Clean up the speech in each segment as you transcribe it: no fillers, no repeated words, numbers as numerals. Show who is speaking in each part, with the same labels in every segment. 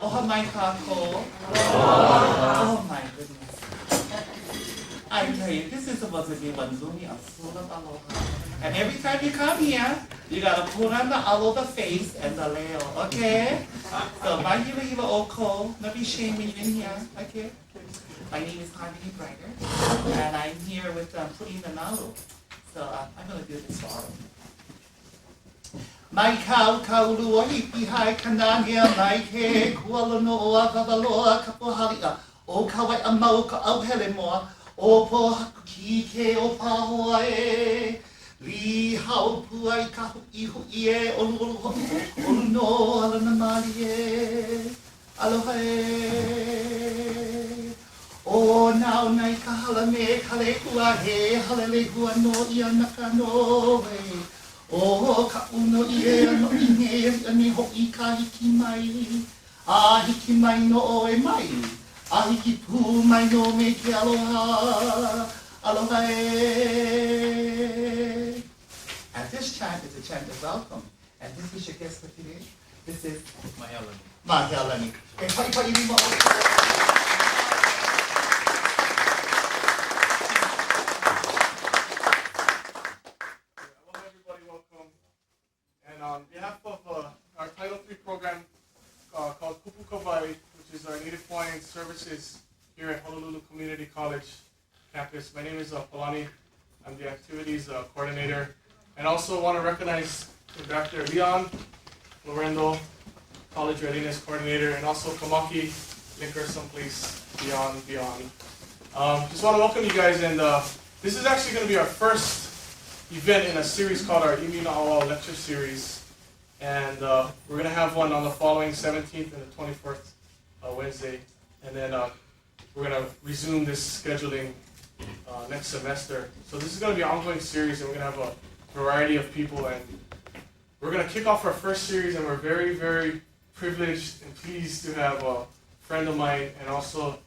Speaker 1: Aloha mai kākou. Oh my goodness. I tell you, this is supposed to be one zumi of full of aloha. And every time you come here, you gotta put on the aloha face and the leo, okay? So my hila hila oko, not be shame when you're in here, okay? My name is Harmony Brighter, and I'm here with putting the nalu. So I'm gonna do this for all of you. Mai kau kau lua hipi hai kanangia mai ke kuala noa vavaloa kapohalia o kawai amau ka auhele moa o po haku ki ke o pahoa e li hau puai ka hui hui e o lulu olu no ala na mali e aloha e o nao nai ka hala me kale hua he halele hua no ia naka no e o ka uno i e ano i nge ane ho'i ka hiki mai. A hiki mai no o e mai. A hiki pū mai no me ke aloha. Aloha e. And this chant is a chant of welcome. And this is your guest for today. This is Mahealani. Mahealani. E pai pai rima o.
Speaker 2: On behalf of our Title III program called Kumu Taum, which is our Native Hawaiian Services here at Honolulu Community College campus, my name is Palani. I'm the activities coordinator, and also want to recognize Dr. Leon Lorendo, college readiness coordinator, and also Kamaki Linker someplace beyond. Just want to welcome you guys, and this is actually going to be our first event in a series called our Imi Na'auao lecture series, and we're going to have one on the following 17th and the 21st Wednesday, and then we're going to resume this scheduling next semester. So this is going to be an ongoing series, and we're going to have a variety of people, and we're going to kick off our first series, and we're very, very privileged and pleased to have a friend of mine and also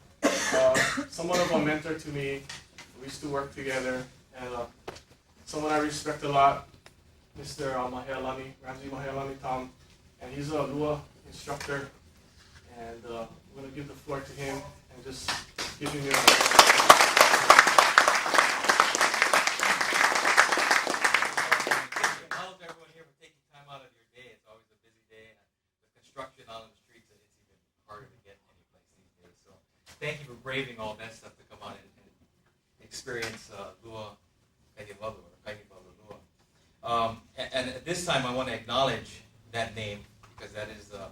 Speaker 2: somewhat of a mentor to me. We used to work together, and someone I respect a lot, Mr. Mahealani, Ramsay Mahealani Taum, and he's a Lua instructor, and I'm going to give the floor to him and just give him your
Speaker 3: Thank everyone here for taking time out of your day. It's always a busy day, and with construction out on the streets, it's even harder to get any place these days. So thank you for braving all that stuff to come out and experience Lua Kaihewalu. And at this time, I want to acknowledge that name because that is the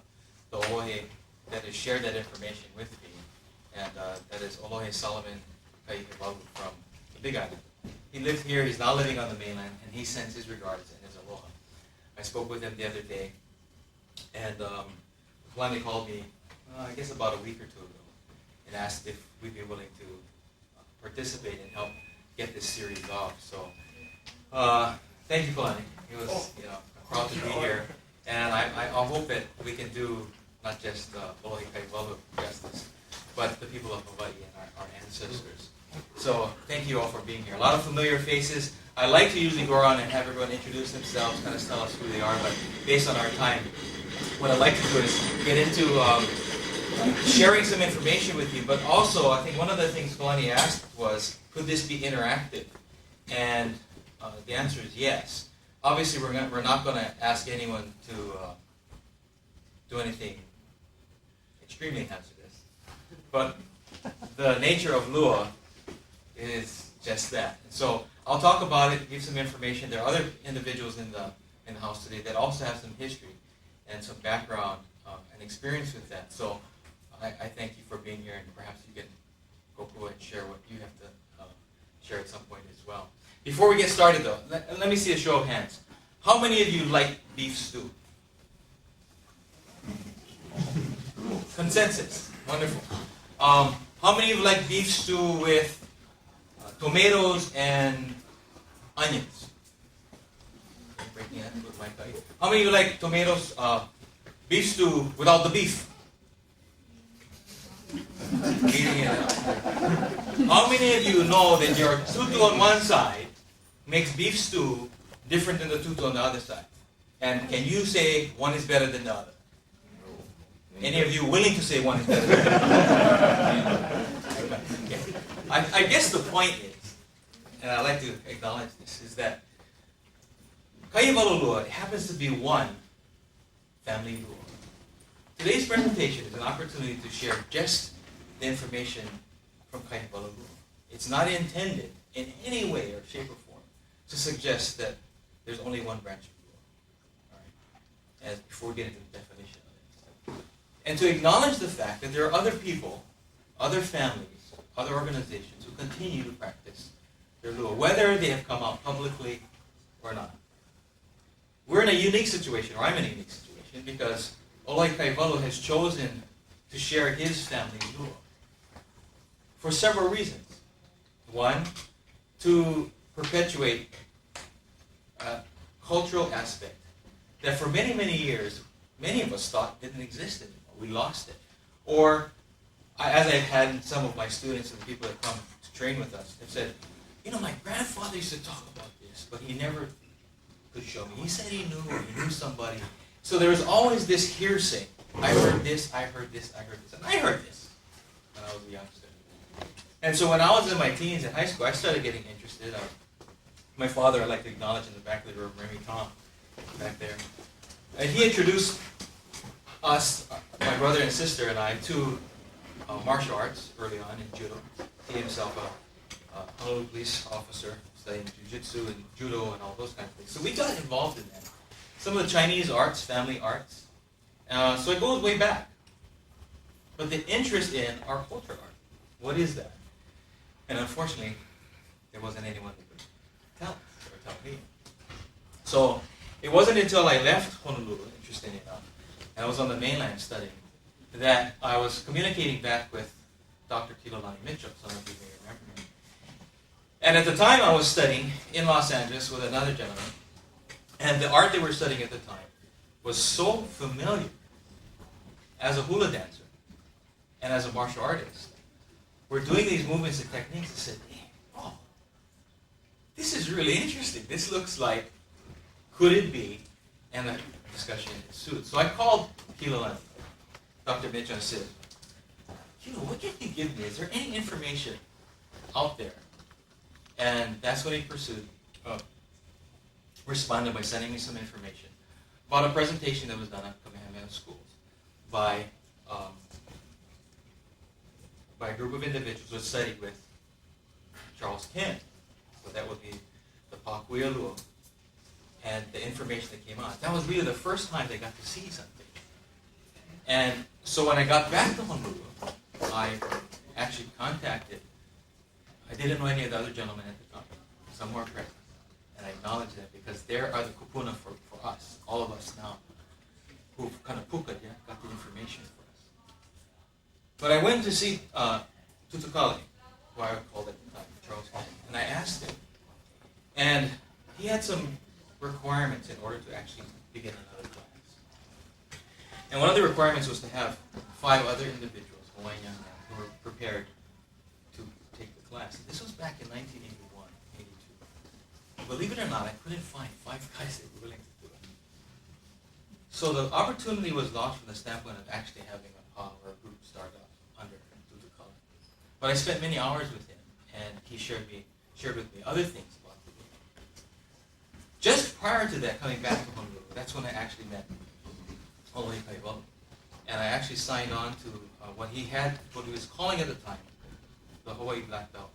Speaker 3: ʻōlohe that has shared that information with me, and that is ʻōlohe Solomon Kaihewalu from the Big Island. He lived here, he's now living on the mainland, and he sends his regards and his aloha. I spoke with him the other day, and Kalani called me, I guess about a week or two ago, and asked if we'd be willing to participate and help get this series off. So. Thank you, Kalani. He was, proud to be here, and I hope that we can do not just ʻōlohe Kaihewalu justice, but the people of Hawaii and our ancestors. So thank you all for being here. A lot of familiar faces. I like to usually go around and have everyone introduce themselves, kind of tell us who they are, but based on our time, what I'd like to do is get into sharing some information with you, but also I think one of the things Kalani asked was, could this be interactive? And the answer is yes. Obviously, we're not going to ask anyone to do anything extremely hazardous, but the nature of Lua is just that. And so I'll talk about it, give some information. There are other individuals in the house today that also have some history and some background and experience with that. So I thank you for being here, and perhaps you can go and share what you have to share at some point as well. Before we get started, though, let me see a show of hands. How many of you like beef stew? Consensus. Wonderful. How many of you like beef stew with tomatoes and onions? How many of you like tomatoes, beef stew without the beef? How many of you know that your tutu on one side makes beef stew different than the tutu on the other side? And can you say one is better than the other? Any of you willing to say one is better? Okay. I guess the point is, and I'd like to acknowledge this, is that Kaihewalu Lua happens to be one family lua. Today's presentation is an opportunity to share just the information from Kaihewalu Lua. It's not intended in any way or shape or form to suggest that there's only one branch of Lua. All right? As before we get into the definition of it. And to acknowledge the fact that there are other people, other families, other organizations who continue to practice their Lua, whether they have come out publicly or not. We're in a unique situation, or I'm in a unique situation, because ʻōlohe Kaihewalu has chosen to share his family Lua for several reasons. One, to perpetuate a cultural aspect that for many, many years, many of us thought didn't exist anymore. We lost it. Or, as I've had some of my students and the people that come to train with us, have said, my grandfather used to talk about this, but he never could show me. He said he knew, or he knew somebody. So there was always this hearsay. I heard this, I heard this, I heard this, and I heard this when I was a youngster. And so when I was in my teens in high school, I started getting interested. My father, I'd like to acknowledge in the back of the room, Ramsay Taum, back there. And he introduced us, my brother and sister and I, to martial arts early on in judo. He himself a Honolulu police officer, studying jiu-jitsu and judo and all those kinds of things. So we got involved in that. Some of the Chinese arts, family arts. So it goes way back. But the interest in our culture art, what is that? And unfortunately, there wasn't anyone who could tell us or tell me. So it wasn't until I left Honolulu, interestingly enough, and I was on the mainland studying, that I was communicating back with Dr. Kekoʻolani Mitchell, some of you may remember him. And at the time I was studying in Los Angeles with another gentleman, and the art they were studying at the time was so familiar as a hula dancer and as a martial artist. We're doing these movements and techniques and said, hey, this is really interesting. This looks like, could it be? And the discussion ensued. So I called Kekoʻolani, Dr. Mitchell, and said, what can you give me? Is there any information out there? And that's what he responded by sending me some information about a presentation that was done at Kamehameha Schools by a group of individuals who studied with Charles Ken. So that would be the Pakuia Lua and the information that came out. That was really the first time they got to see something. And so when I got back to Honolulu, I actually contacted, I didn't know any of the other gentlemen at the time. Some were present. And I acknowledge that because they are the kupuna for us, all of us now, who've kind of got the information for us. But I went to see Tutukali, who I called at the time, Charles Ken, and I asked him. And he had some requirements in order to actually begin another class. And one of the requirements was to have 5 other individuals, Hawaiian young men, who were prepared to take the class. This was back in 1981, 82. Believe it or not, I couldn't find 5 guys that were willing to do it. So the opportunity was lost from the standpoint of actually having a pod or a group start up under Tutukali. But I spent many hours with him, and he shared with me other things about the book. Just prior to that, coming back to Honolulu, that's when I actually met ʻōlohe Kaihewalu. And I actually signed on to what he was calling at the time, the Hawaii Black Belt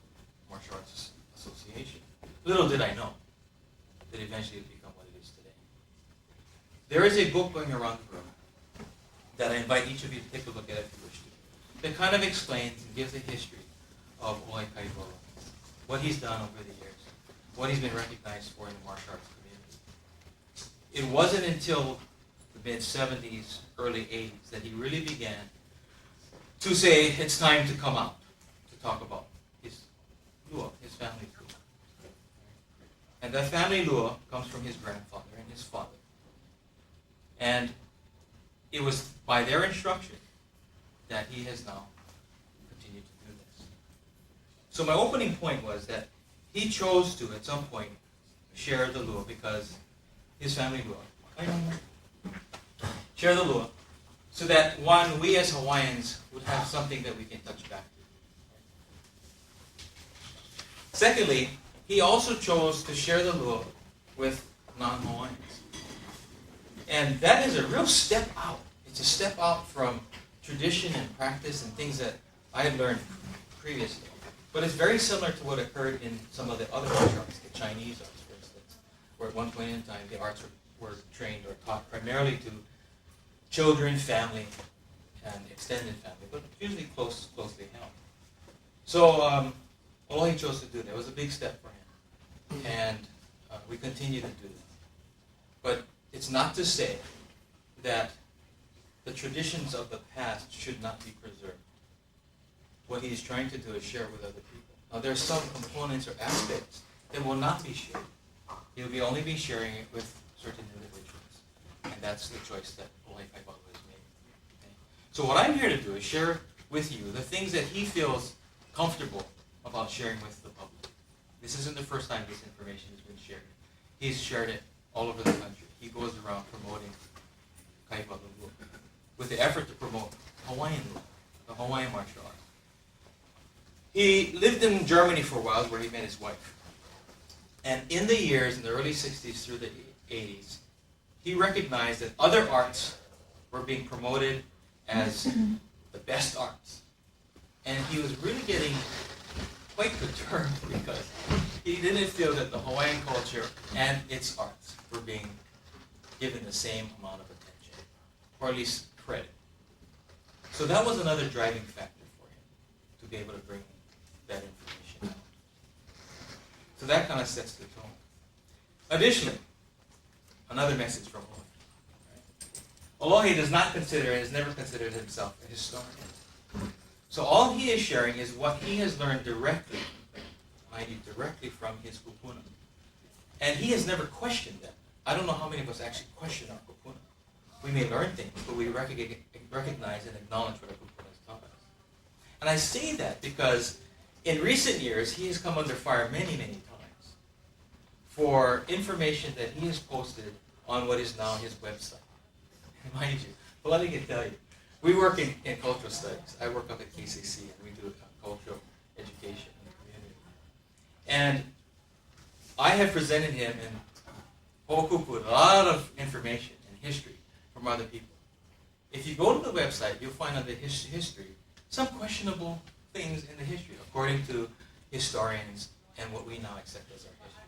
Speaker 3: Martial Arts Association. Little did I know that eventually it would become what it is today. There is a book going around the room that I invite each of you to take a look at if you wish to, that kind of explains and gives a history of ʻōlohe Kaihewalu, what he's done over the years, what he's been recognized for in the martial arts community. It wasn't until the mid-70s, early 80s that he really began to say it's time to come out, to talk about his Lua, his family Lua. And that family Lua comes from his grandfather and his father. And it was by their instruction that he has now continued to do this. So my opening point was that he chose to, at some point, share the Lua because his family Lua, share the Lua, so that one, we as Hawaiians would have something that we can touch back to. Secondly, he also chose to share the Lua with non-Hawaiians. And that is a real step out. It's a step out from tradition and practice and things that I had learned previously. But it's very similar to what occurred in some of the other martial arts, the Chinese arts, for instance, where at one point in time the arts were trained or taught primarily to children, family, and extended family, but usually closely held. So Aloha chose to do that. It was a big step for him. And we continue to do that. But it's not to say that the traditions of the past should not be preserved. What he's trying to do is share with other people. Now there are some components or aspects that will not be shared. He'll be only be sharing it with certain individuals. And that's the choice that Aloha Kaihewalu has made. Okay? So what I'm here to do is share with you the things that he feels comfortable about sharing with the public. This isn't the first time this information has been shared. He's shared it all over the country. He goes around promoting Kaihewalu with the effort to promote Hawaiian Lua, the Hawaiian martial art. He lived in Germany for a while, where he met his wife. And in the early 60s through the 80s, he recognized that other arts were being promoted as the best arts. And he was really getting quite perturbed because he didn't feel that the Hawaiian culture and its arts were being given the same amount of attention, or at least credit. So that was another driving factor for him, to be able to bring that information out. So that kind of sets the tone. Additionally, another message from Aloha. Aloha does not consider and has never considered himself a historian. So all he is sharing is what he has learned directly, i.e. directly from his kupuna. And he has never questioned them. I don't know how many of us actually question our kupuna. We may learn things, but we recognize and acknowledge what our kupuna has taught us. And I say that because in recent years, he has come under fire many, many times for information that he has posted on what is now his website. And mind you, well, let me tell you, we work in cultural studies. I work up at KCC, and we do cultural education in the community. And I have presented him in Ho'okupu a lot of information and history from other people. If you go to the website, you'll find under history some questionable things in the history, according to historians and what we now accept as our history.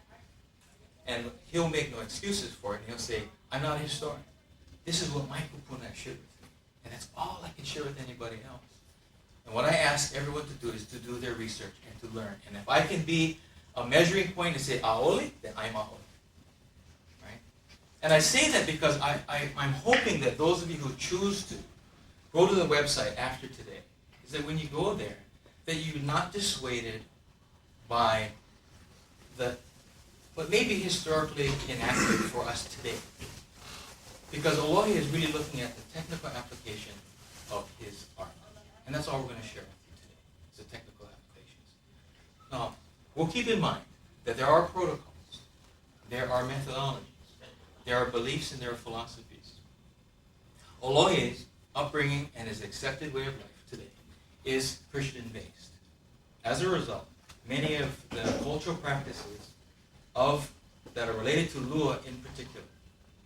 Speaker 3: And he'll make no excuses for it, and he'll say, I'm not a historian. This is what my kupuna shared with me. And that's all I can share with anybody else. And what I ask everyone to do is to do their research and to learn. And if I can be a measuring point and say ʻaʻole, then I'm ʻaʻole. Right? And I say that because I'm hoping that those of you who choose to go to the website after today, is that when you go there, that you're not dissuaded by what may be historically inaccurate for us today. Because Aloha is really looking at the technical application of his art. And that's all we're going to share with you today, is the technical applications. Now, we'll keep in mind that there are protocols, there are methodologies, there are beliefs, and there are philosophies. Aloha's upbringing and his accepted way of life today is Christian-based. As a result, many of the cultural practices that are related to Lua in particular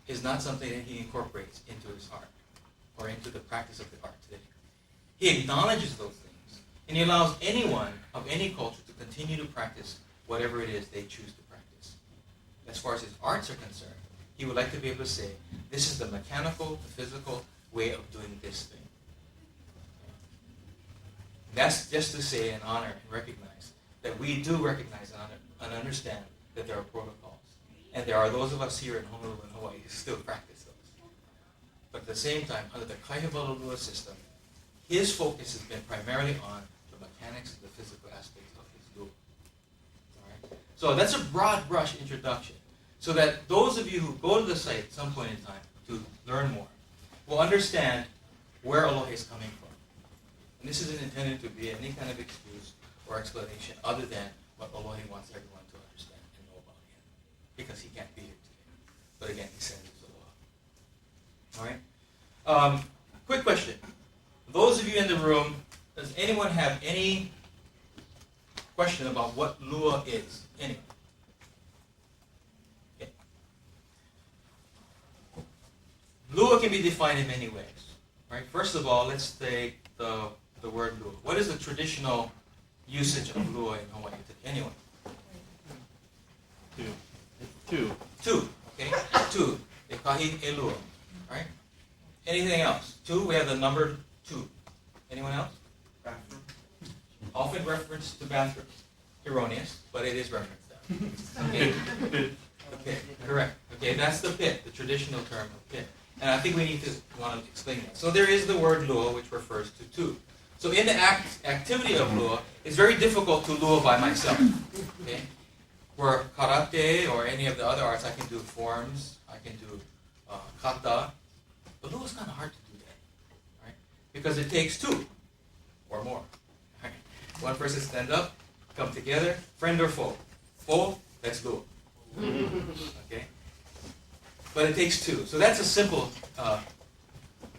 Speaker 3: is not something that he incorporates into his art or into the practice of the art today. He acknowledges those things, and he allows anyone of any culture to continue to practice whatever it is they choose to practice. As far as his arts are concerned, he would like to be able to say, this is the mechanical, the physical way of doing this thing. That's just to say and honor and recognize that we do recognize and understand that there are protocols. And there are those of us here in Honolulu and Hawaii who still practice those. But at the same time, under the Kaihewalu Lua system, his focus has been primarily on the mechanics and the physical aspects of his Lua. All right? So that's a broad brush introduction, so that those of you who go to the site at some point in time to learn more will understand where Aloha is coming from. And this isn't intended to be any kind of excuse or explanation other than what Aloha wants everyone to understand and know about him, because he can't be here today. But again, he says it's Aloha. All right? quick question. Those of you in the room, does anyone have any question about what lua is? Anyone? Okay. Lua can be defined in many ways. Right? First of all, let's take the word lua. What is the traditional usage of lua in Hawaii? Anyone?
Speaker 4: Two.
Speaker 3: Two. Okay? Two. Te kahi e lua. Right? Anything else? Two, we have the number 2. Anyone else?
Speaker 1: Bathroom.
Speaker 3: Often reference to bathrooms. Erroneous, but it is referenced there. Okay. Okay. Correct. Okay, that's the pit, the traditional term of pit. And I think we need to want to explain that. So there is the word lua, which refers to two. So in the activity of lua, it's very difficult to lua by myself. Okay? Where karate or any of the other arts, I can do forms, I can do kata. But lua is kind of hard to do that, right? Because it takes 2 or more. Right? One person stand up, come together, friend or foe. Foe, let's lua. Okay? But it takes 2. So that's a simple,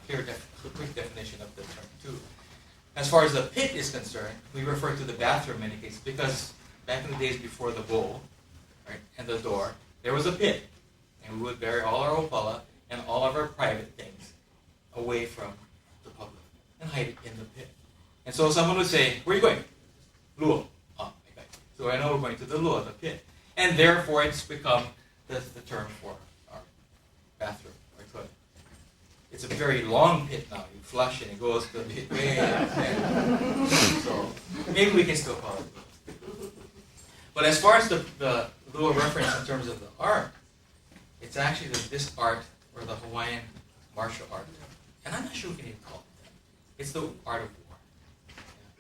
Speaker 3: quick definition of the term 2. As far as the pit is concerned, we refer to the bathroom in any case because back in the days before the bowl, right, and the door, there was a pit. And we would bury all our opala and all of our private things away from the public and hide it in the pit. And so someone would say, where are you going? Lua. Oh, okay. So I know we're going to the lua, the pit. And therefore it's become the term for our bathroom or toilet. It's a very long pit now. You flush and it goes to the pit way and so maybe we can still call it lua. But as far as the lua reference in terms of the art, it's actually this art or the Hawaiian martial art. And I'm not sure we can even call it that. It's the art of war.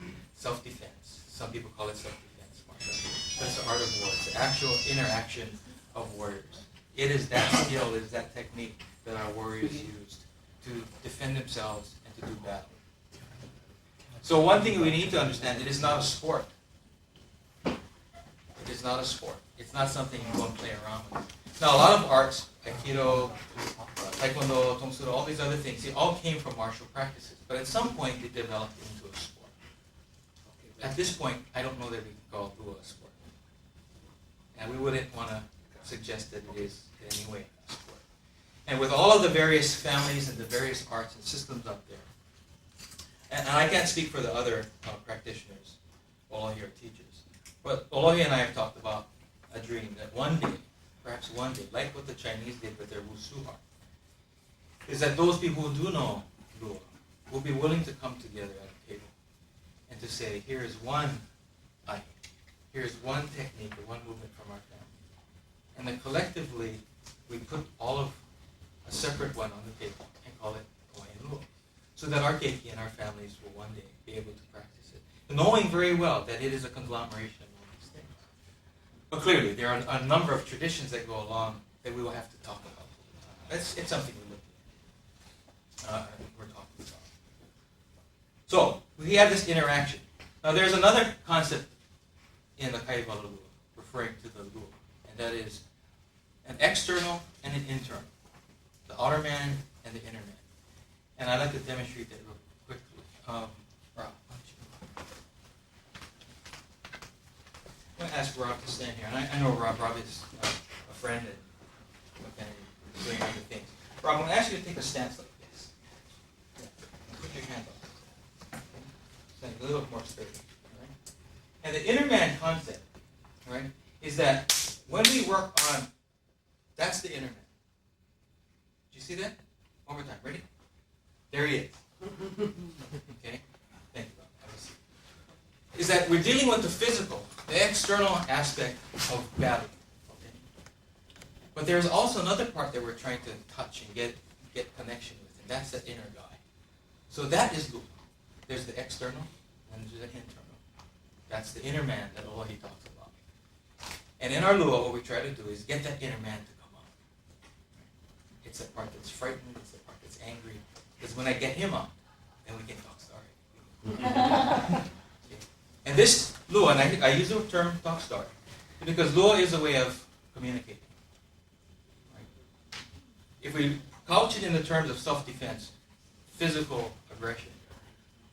Speaker 3: Yeah. Self-defense. Some people call it self-defense martial art. But it's the art of war. It's the actual interaction of warriors. It is that skill, it is that technique that our warriors used to defend themselves and to do battle. So one thing we need to understand, it is not a sport. It is not a sport. It's not something you go and play around with. Now, a lot of arts, Aikido, Taekwondo, Tongsudo, all these other things, they all came from martial practices. But at some point, they developed into a sport. At this point, I don't know that we can call lua a sport. And we wouldn't want to suggest that it is in any way a sport. And with all of the various families and the various arts and systems up there, and I can't speak for the other practitioners, ʻōlohe or teachers, but ʻōlohe and I have talked about a dream that one day, perhaps one day, like what the Chinese did with their wusu art, is that those people who do know lua will be willing to come together at a table and to say, here is one eye, here is one technique or one movement from our family. And then collectively, we put all of a separate one on the table and call it Hawaiian lua, so that our keiki and our families will one day be able to practice it, knowing very well that it is a conglomeration of all these things. But clearly, there are a number of traditions that go along that we will have to talk about. It's something we're talking about. So, we have this interaction. Now, there's another concept in the Kaihewalu referring to the lua, and that is an external and an internal. The outer man and the inner man. And I'd like to demonstrate that real quickly. Rob, why don't you? I'm going to ask Rob to stand here. And I know Rob is a friend and doing other things. Rob, I'm going to ask you to take a stance like this. Yeah. Put your hand up. Stand a little more straight. Right? And the inner man concept, right, is that when we work on, that's the inner man. Do you see that? One more time. Ready? There he is. Okay? Thank you, Rob. Have a seat. Is that we're dealing with the physical, the external aspect of battle. Okay? But there's also another part that we're trying to touch and get connection with, and that's the inner guy. So that is lua. There's the external and there's the internal. That's the inner man that ʻōlohe talks about. And in our lua, what we try to do is get that inner man to come up. It's the part that's frightened, it's the part that's angry. Because when I get him up, then we can talk story. Okay. And this lua, and I use the term talk story, because lua is a way of communicating. Right? If we couch it in the terms of self-defense, physical aggression.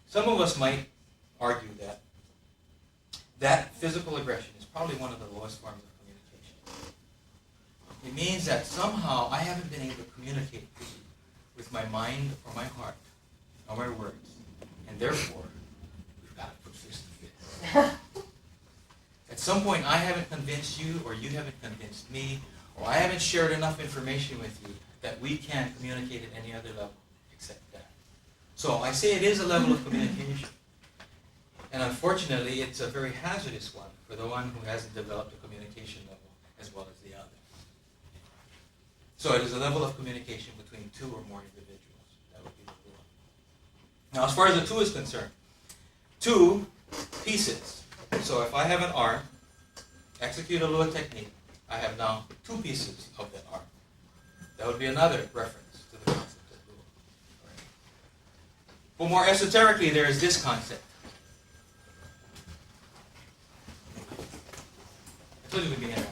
Speaker 3: Some of us might argue that physical aggression is probably one of the lowest forms of communication. It means that somehow I haven't been able to communicate with my mind or my heart or my words, and therefore we've got to put fist to fist. At some point I haven't convinced you, or you haven't convinced me, or I haven't shared enough information with you that we can communicate at any other level except that. So I say it is a level of communication. And unfortunately, it's a very hazardous one for the one who hasn't developed a communication level as well as the other. So it is a level of communication between two or more individuals. That would be the Lua. Now, as far as the two is concerned, two pieces. So if I have an arm, execute a Lua technique, I have now two pieces of that arm. That would be another reference to the concept of Lua. Right. But more esoterically, there is this concept. I told you we'd be interactive.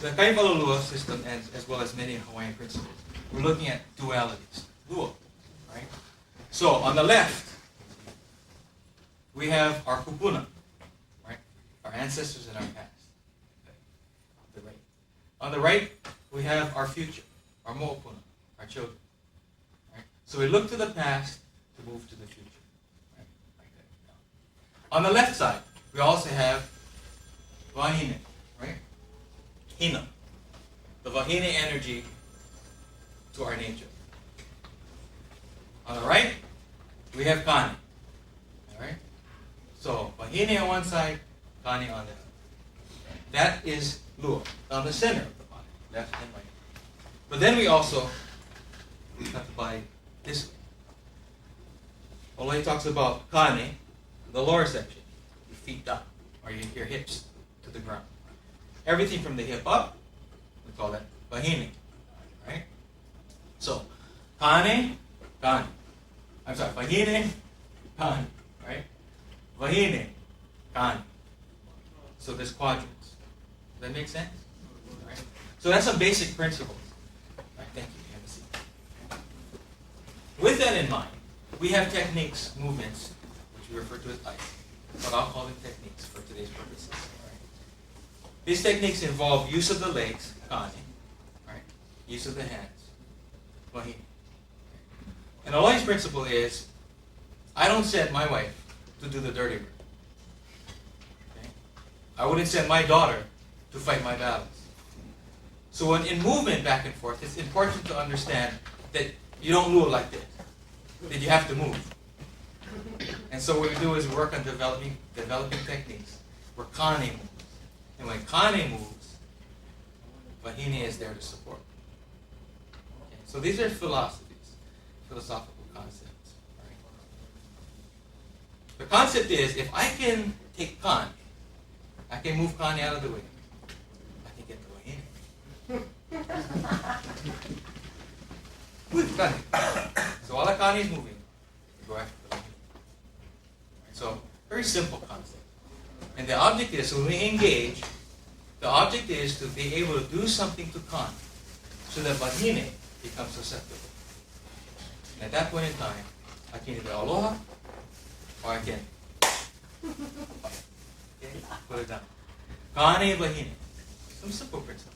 Speaker 3: The Kaihewalu Lua system, as well as many Hawaiian principles, we're looking at dualities. Lua, right? So on the left, we have our kupuna, right? Our ancestors and our past. Okay. The right. On the right, we have our future, our mo'opuna, our children. Right? So we look to the past to move to the future. Right? Like that. On the left side, we also have wahine, right? Hina, the wahine energy to our nature. On the right, we have kani. All right? So, wahine on one side, kani on the other. That is Lua, on the center of the body, left and right. But then we also have to buy this way. ʻōlohe talks about kani, the lower section, your feet down, or your hips to the ground. Everything from the hip up, we call that wahine, right? So, kani, kani. I'm sorry, wahine, kani, right? Wahine, kani. So there's quadrants. Does that make sense? Right? So that's some basic principles. Right, thank you. Have a seat. With that in mind, we have techniques, movements, which we refer to as ice, but I'll call them techniques for today's purposes. These techniques involve use of the legs, kani, right? Use of the hands, wahine. And Aloha's principle is, I don't send my wife to do the dirty work. Okay? I wouldn't send my daughter to fight my battles. So when in movement back and forth, it's important to understand that you don't move like this, that you have to move. And so what we do is work on developing techniques where kani moves. And when kani moves, wahine is there to support. Okay, so these are philosophical concepts. Right? The concept is, if I can take kani, I can move kani out of the way, I can get the wahine. With kani. So while the kani is moving, you go after the wahine. Right, so very simple concept. And the object is, when we engage, the object is to be able to do something to kani so that wahine becomes susceptible. And at that point in time, I can either aloha or I can put it down. Kani wahine. Some simple principles.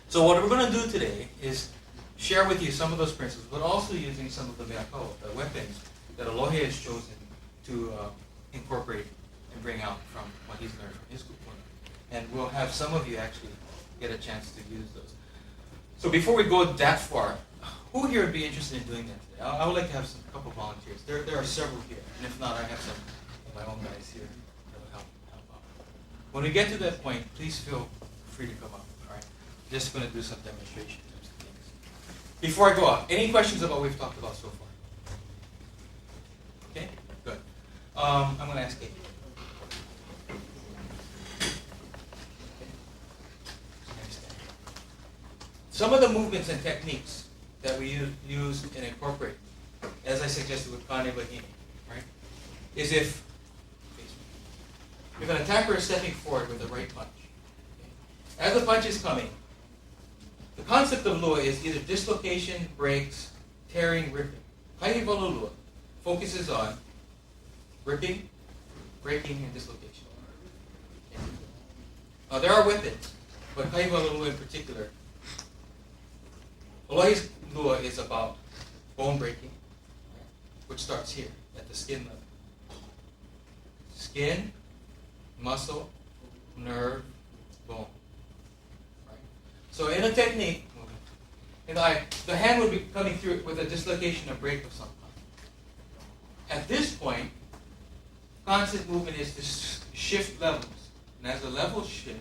Speaker 3: So what we're going to do today is share with you some of those principles, but also using some of the meakau, the weapons that Aloha has chosen to incorporate and bring out from what he's learned from his kupuna. And we'll have some of you actually get a chance to use those. So before we go that far, who here would be interested in doing that today? I would like to have a couple volunteers. There are several here, and if not, I have some of my own guys here that will help out. When we get to that point, please feel free to come up. All right, just going to do some demonstration types of things. Before I go off, any questions about what we've talked about so far? Okay, good. I'm going to ask Kate. Some of the movements and techniques that we use and incorporate, as I suggested with kani wahine, right, is if an attacker is stepping forward with the right punch. Okay? as the punch is coming, the concept of lua is either dislocation, breaks, tearing, ripping. Kaihewalu lua focuses on ripping, breaking, and dislocation. There are weapons, but Kaihewalu lua in particular, Aloha's lua is about bone breaking, which starts here at the skin level. Skin, muscle, nerve, bone. Right? So in a technique, the hand would be coming through with a dislocation or break of some kind. At this point, constant movement is to shift levels. And as the levels shift,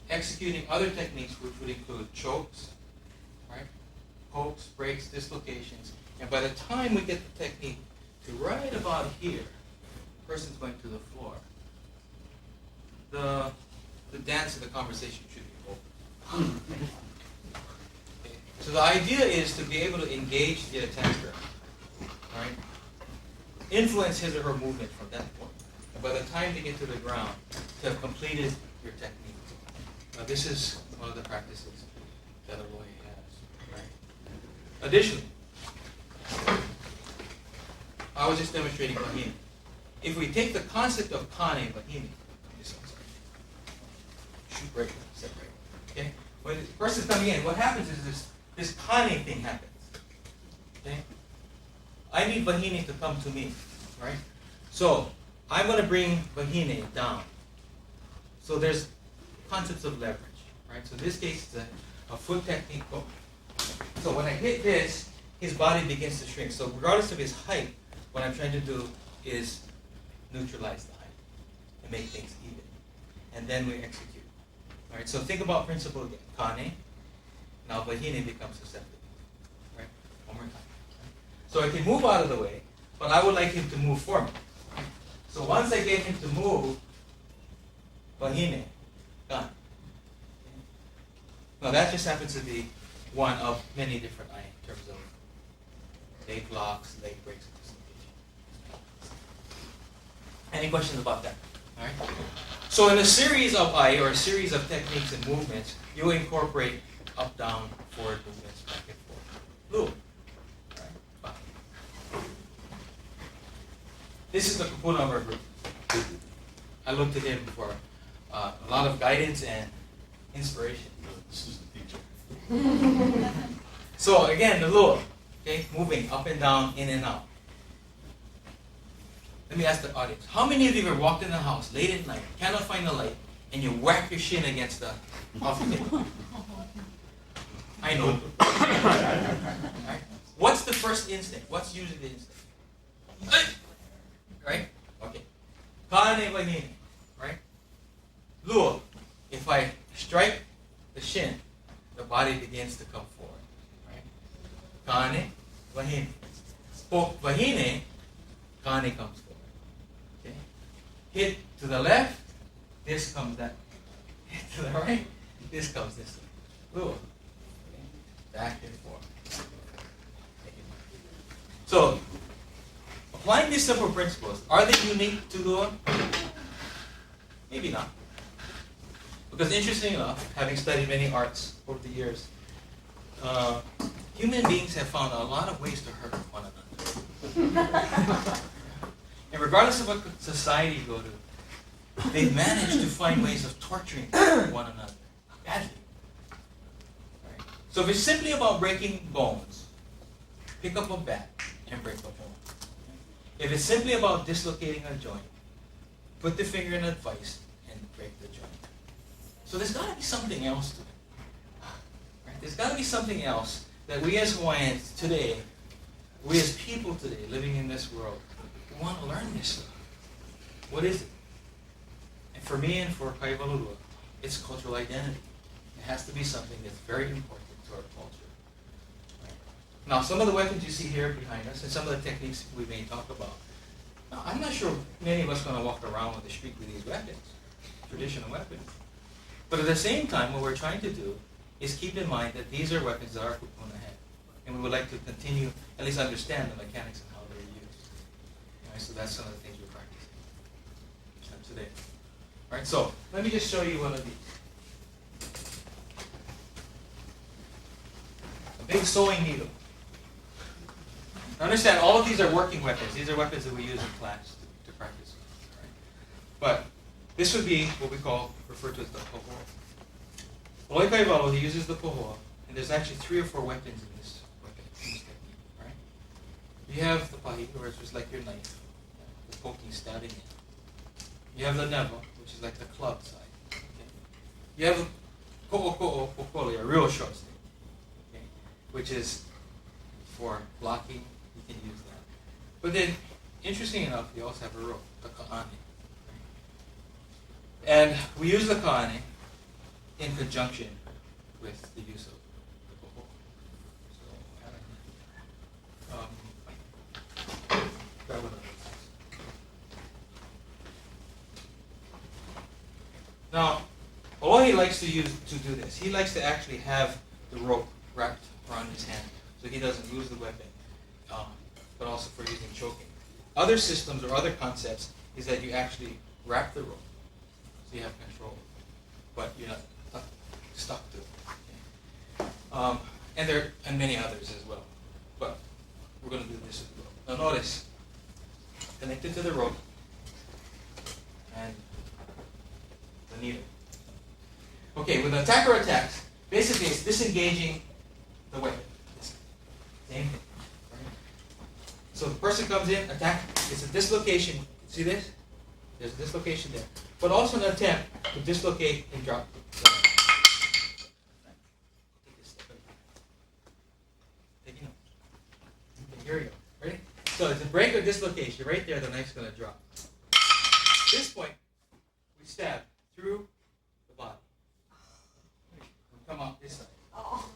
Speaker 3: executing other techniques which would include chokes, right? Pokes, breaks, dislocations. And by the time we get the technique to right about here, the person's going to the floor, the dance of the conversation should be over. Okay. So the idea is to be able to engage the attacker, right? Influence his or her movement from that point. And by the time they get to the ground, to have completed your technique. Now this is one of the practices that Aloha has. Right? Additionally, I was just demonstrating Wahine. If we take the concept of Kane Wahine, shoot break, set break. Okay? When the person's coming in, what happens is this Kane thing happens. Okay? I need Wahine to come to me. Right? So I'm going to bring Wahine down. So there's concepts of leverage. Right? So in this case, it's a foot technique. So when I hit this, his body begins to shrink. So regardless of his height, what I'm trying to do is neutralize the height and make things even. And then we execute. All right, so think about principle again. Kane. Now Wahine becomes susceptible. Right? One more time. So I can move out of the way, but I would like him to move for me. So once I get him to move, Wahine, gone. Now that just happens to be one of many different ai in terms of leg locks, leg breaks, and dislocation. Any questions about that? All right. So in a series of ai, or a series of techniques and movements, you incorporate up, down, forward movements, back and forth. Lua. Right. This is the kapuna of our group. I looked at him for a lot of guidance and inspiration.
Speaker 4: This is the teacher.
Speaker 3: So again, the lua, okay, moving up and down, in and out. Let me ask the audience: how many of you ever walked in the house late at night, cannot find the light, and you whack your shin against the coffee table? I know. Right? What's the first instinct? What's usually the instinct? Right? Okay. Kane Wahine. Right? Lua. If I strike the shin, the body begins to come forward. Right? Kane Wahine. Poke Wahine, Kane comes forward. Okay? Hit to the left, this comes that way. Hit to the right, this comes this way. Lua. Okay? Back and forth. So, applying these simple principles, are they unique to Lua? Maybe not. Because interestingly enough, having studied many arts over the years, human beings have found a lot of ways to hurt one another. And regardless of what society you go to, they've managed to find ways of torturing one another badly. Right? So if it's simply about breaking bones, pick up a bat and break a bone. If it's simply about dislocating a joint, put the finger in a vice and break the joint. So there's got to be something else to it. Right? There's got to be something else that we as Hawaiians today, we as people today living in this world, we want to learn this stuff. What is it? And for me and for Kaihewalu lua, it's cultural identity. It has to be something that's very important to our culture. Right? Now, some of the weapons you see here behind us and some of the techniques we may talk about, now, I'm not sure many of us are going to walk around with the street with these weapons, traditional weapons. But at the same time, what we're trying to do is keep in mind that these are weapons that our kupuna have. And we would like to continue, at least understand the mechanics and how they're used. Right, so that's some of the things we're practicing today. All right, so let me just show you one of these. the sewing needle. Now understand, all of these are working weapons. These are weapons that we use in class to practice. Right? But this would be what we refer to as the pohoa. ʻōlohe Kaihewalu, he uses the pohoa, and there's actually 3 or 4 weapons in this weapon, in this technique. Right? You have the pahi, where it's just like your knife, the poking, stabbing in. You have the neva, which is like the club side. Okay? You have the ko'o kokoli, a real short stick, okay? Which is for blocking. You can use that. But then, interesting enough, you also have a rope, the ka'ane. And we use the ka'ane in conjunction with the use of the pohoa. So, grab one of those. Now, Aloha likes to do this. He likes to actually have the rope wrapped around his hand so he doesn't lose the weapon, but also for using choking. Other systems or other concepts is that you actually wrap the rope so you have control, but you're not stuck to it. Okay? And many others as well. But we're going to do this as well. Now notice, connected to the rope and the needle. Okay, with attack or attacks, basically it's disengaging the weapon. Same thing. Right? So the person comes in, attack, it's a dislocation. See this? There's a dislocation there. But also an attempt to dislocate and drop the Take it out. Okay, here we go. Ready? So it's a break or dislocation. Right there, the knife's going to drop. At this point, we stab through the body. Come out this side. Oh.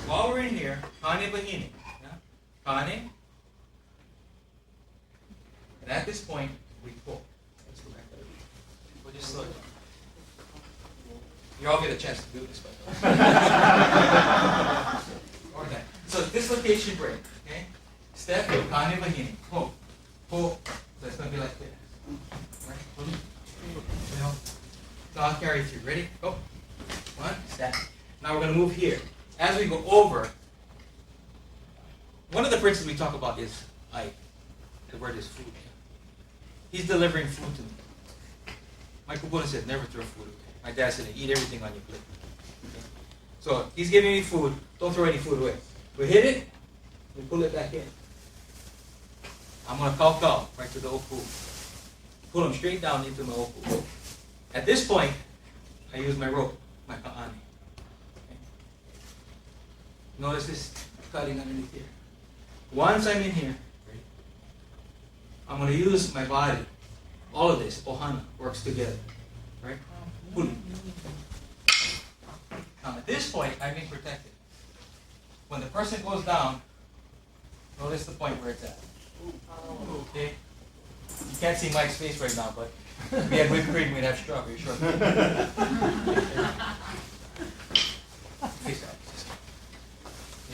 Speaker 3: While we're in here, kane bahine. Yeah? Kane. And at this point, we pull. Let's go back there. We'll just slow it down. You all get a chance to do this, by the way. Okay. So dislocation break. Okay? Step, kane bahine. Pull. Pull. So it's going to be like this. Right? Pull. So I'll carry through. Ready? Go. 1, step. Now we're going to move here. As we go over, one of the principles we talk about is I. The word is food. He's delivering food to me. My kupuna said, never throw food away. My dad said, eat everything on your plate. Okay? So he's giving me food. Don't throw any food away. We hit it, we pull it back in. I'm going to kau right to the oku. Pull him straight down into my oku. At this point, I use my rope, my ka'ane. Okay. Notice this cutting underneath here. Once I'm in here, I'm going to use my body. All of this, ohana, works together. Right? Puli. Now at this point, I'm being protected. When the person goes down, notice the point where it's at. Okay? You can't see Mike's face right now, but if we had whipped cream, we'd have strawberry shortcake. Face out.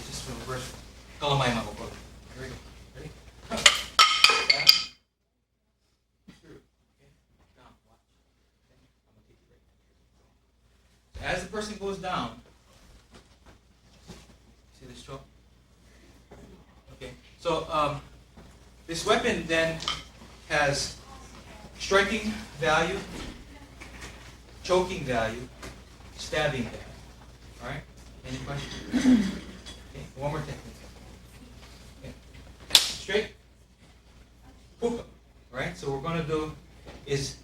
Speaker 3: Just reverse. Kalau my mama. Here we go. Ready? Down. Through. Okay. Down. Watch. Okay. I'm gonna take you right now. As the person goes down, see this stroke? Okay. So this weapon then has striking value, choking value, stabbing value. All right? Any questions? Okay, one more technique. Okay. Straight, puka. All right? So what we're going to do is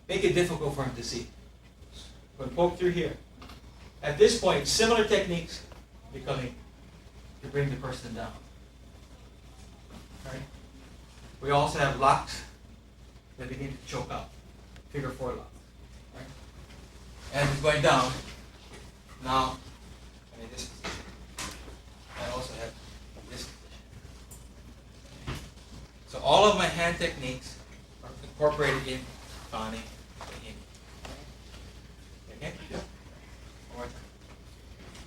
Speaker 3: make it difficult for him to see. We're going to poke through here. At this point, similar techniques becoming to bring the person down. All right? We also have locks that begin to choke out. Figure 4 lock. Right? As it's going down, now I'm in this position. I also have this position. Okay. So all of my hand techniques are incorporated in kane. Okay? One more time.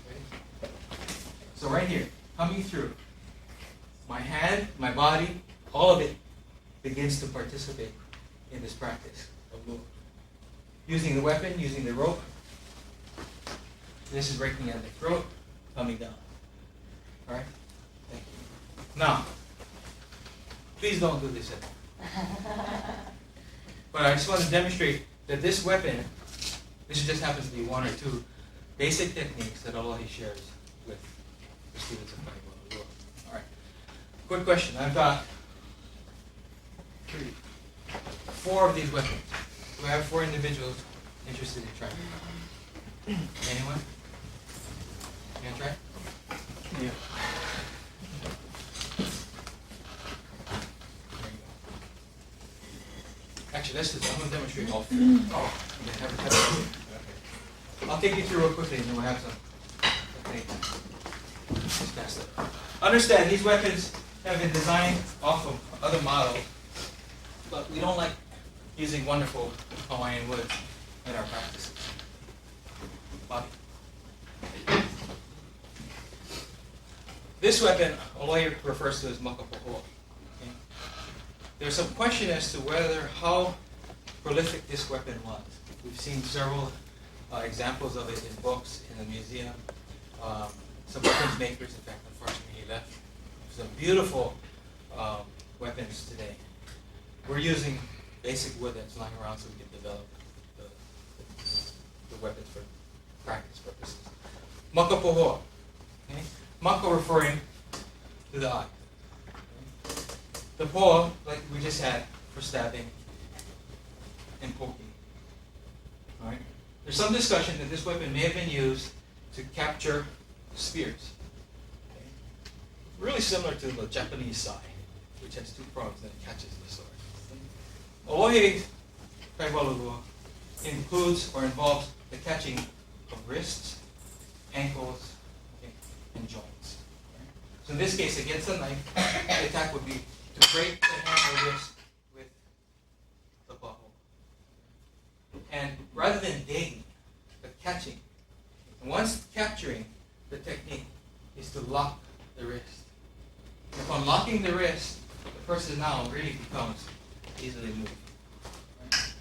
Speaker 3: Ready? So right here, coming through, my hand, my body, all of it begins to participate in this practice of Lua. Using the weapon, using the rope. This is breaking at the throat. coming down. All right? Thank you. Now, please don't do this at home. But I just want to demonstrate that this weapon, this just happens to be one or two basic techniques that Aloha shares with the students of Kaihewalu. All right. Quick question. I've got 4 of these weapons. Do I have 4 individuals interested in trying? Anyone? You gonna try?
Speaker 1: Yeah.
Speaker 3: Actually, I'm going to demonstrate all 4. Oh, okay, have a test. Okay. I'll take you through real quickly and then we'll have some. Okay. Just pass it. Understand, these weapons have been designed off of other models, but we don't like using wonderful Hawaiian wood in our practices. Bobby. This weapon, Aloha refers to as makapohoa. Okay? There's some question as to how prolific this weapon was. We've seen several examples of it in books, in the museum. Some weapons makers, in fact, unfortunately he left. Some beautiful weapons today. We're using basic wood that's lying around so we can develop the weapons for practice purposes. Makapohoa. Okay? Maka referring to the eye. Okay? The poa, like we just had, for stabbing and poking. All right? There's some discussion that this weapon may have been used to capture spears. Okay? Really similar to the Japanese sai, which has 2 prongs that catches the sword. ʻōlohe Kaihewalu includes or involves the catching of wrists, ankles, okay, and joints. Right? So in this case, against the knife, the attack would be to break the hand or wrist with the paho. And rather than digging, but catching. And once capturing, the technique is to lock the wrist. Upon locking the wrist, the person now really becomes easily moved. Right?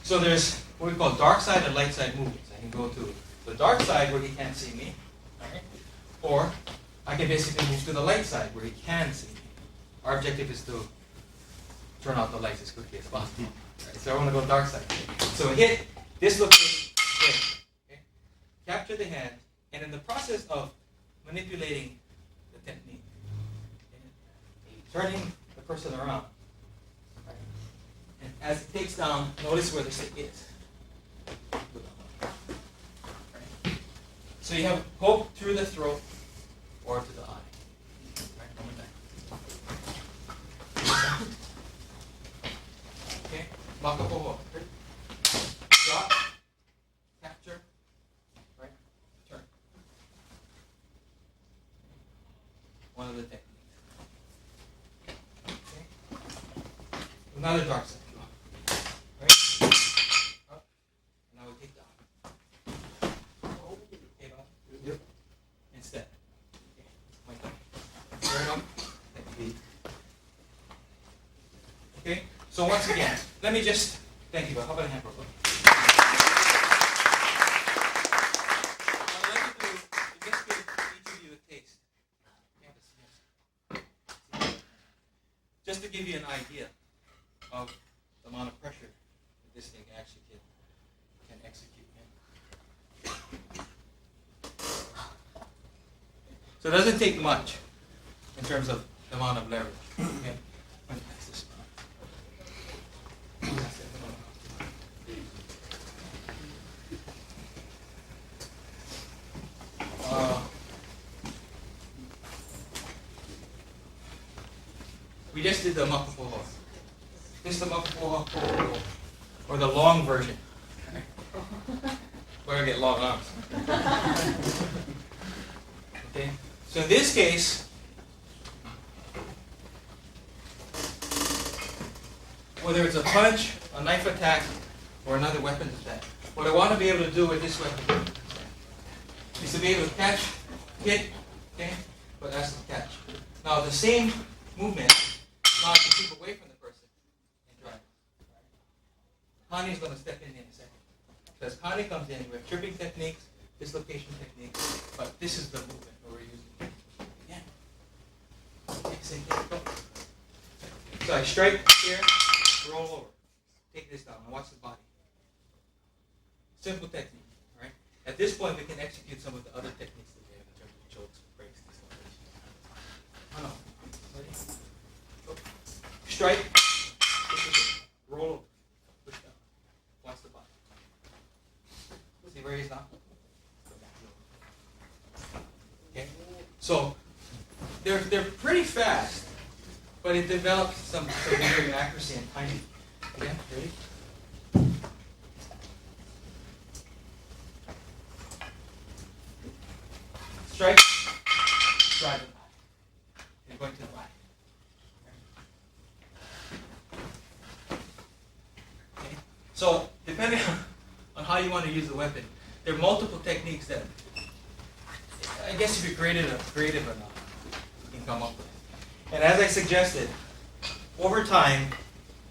Speaker 3: So there's what we call dark side and light side movements. I can go to the dark side where he can't see me, right? Or I can basically move to the light side where he can see me. Our objective is to turn out the lights as quickly as possible. Right? So I want to go dark side. So hit, this looks good. Okay? Capture the hand, and in the process of manipulating the technique, turning the person around, right? And as it takes down, notice where the stick is. Right? So you have poke through the throat or to the eye. Right? One more time. Okay? Makapohoa. Drop, capture, right? Turn. One of the techniques. Another dark side. Right? Up. Now we take down. Okay, Bob? Yep. Instead. Okay. My turn. Turn up. Okay? So once again, let me just thank you, Bob. How about a hand for Bob? What I'd like to do is just give each of you a taste. Just to give you an idea of the amount of pressure that this thing actually can execute. So it doesn't take much in terms of the amount of leverage. Okay? Let me pass this around. We just did the makapohoa. This is the makapohoa, or the long version. We're going to get long arms. Okay? So in this case, whether it's a punch, a knife attack, or another weapon attack, what I want to be able to do with this weapon is to be able to catch, hit, okay? But that's the catch. Now the same movement, now to keep away from the person and drive. Connie's going to step in a second. So as Connie comes in, we have tripping techniques, dislocation technique, but this is the movement that we're using. Yeah. Okay, same thing. Go. So I strike here, roll over, take this down, and watch the body. Simple technique, all right? At this point, we can execute some of the other techniques that we have in terms of chokes, breaks, dislocation. Oh no. Ready? Go. Strike, roll over, push down, watch the body. See where he's now? Okay. So they're pretty fast, but it develops some severe accuracy and timing. Again, ready? Strike, drive the body. You're going to the body. Okay. So depending on how you want to use the weapon, there are multiple techniques that I guess if you're creative enough, you can come up with. And as I suggested, over time,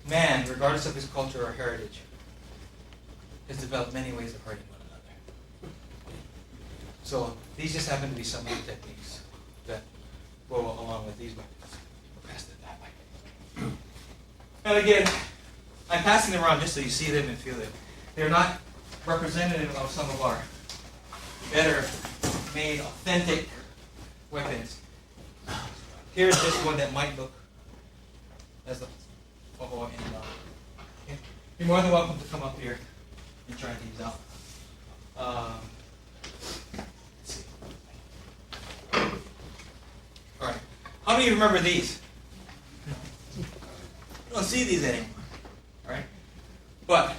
Speaker 3: man, regardless of his culture or heritage, has developed many ways of hurting one another. So these just happen to be some of the techniques that go along with these weapons. We'll pass it that way. And again, I'm passing them around just so you see them and feel them. They're not representative of some of our better made authentic weapons. Here's just one that might look as a okay. You're more than welcome to come up here and try these out. Let's see. All right. How many of you remember these? You don't see these anymore. All right. But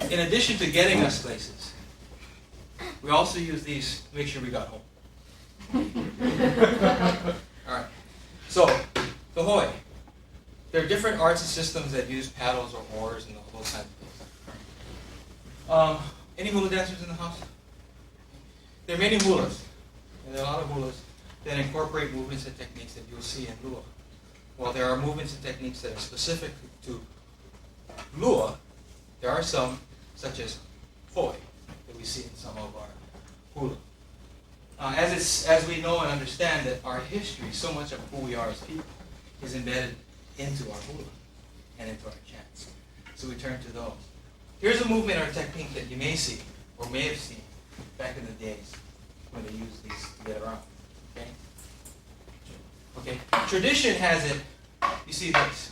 Speaker 3: in addition to getting us places, we also use these to make sure we got home. All right. So, the hoi. There are different arts and systems that use paddles or oars and those kinds of things. Any hula dancers in the house? There are many hulas. And there are a lot of hulas that incorporate movements and techniques that you'll see in Lua. While there are movements and techniques that are specific to Lua, there are some, such as hoi, that we see in some of our hula. As we know and understand that our history, so much of who we are as people, is embedded into our hula and into our chants. So we turn to those. Here's a movement or technique that you may see, or may have seen, back in the days when they used these to get around. Okay? Okay. Tradition has it, you see this,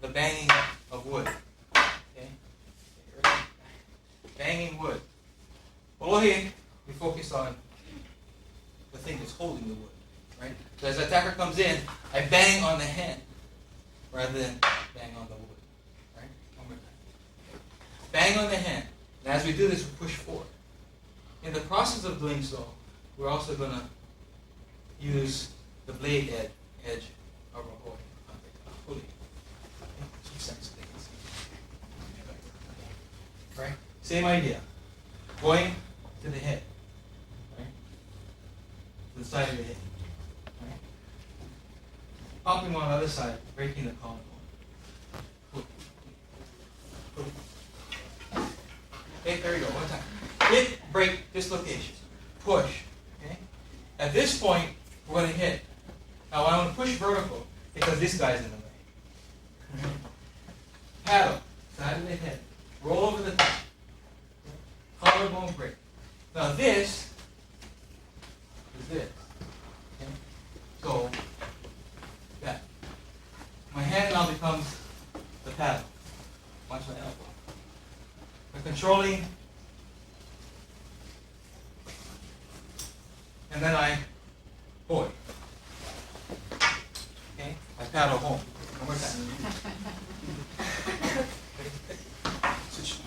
Speaker 3: the banging of wood. Okay? Banging wood. ʻōlohe, we focus on the thing that's holding the wood. Right? So as the attacker comes in, I bang on the hand rather than bang on the wood. Right? One more time. Bang on the hand. And as we do this, we push forward. In the process of doing so, we're also going to use the blade edge of our hoi. Right? Same idea. Going to the head. Right? To the side of the head. Right? Popping on the other side, breaking the collarbone. Okay, there we go. One time. Hit, break, dislocation. Push. Okay? At this point, we're going to hit. Now I want to push vertical because this guy's in the way. Paddle, side of the head. Roll over the top. Collarbone break. Now this is this. Okay? So that. My hand now becomes the paddle. Watch my elbow. We're controlling, and then I hoi. Okay? I paddle home. One more time. Switch.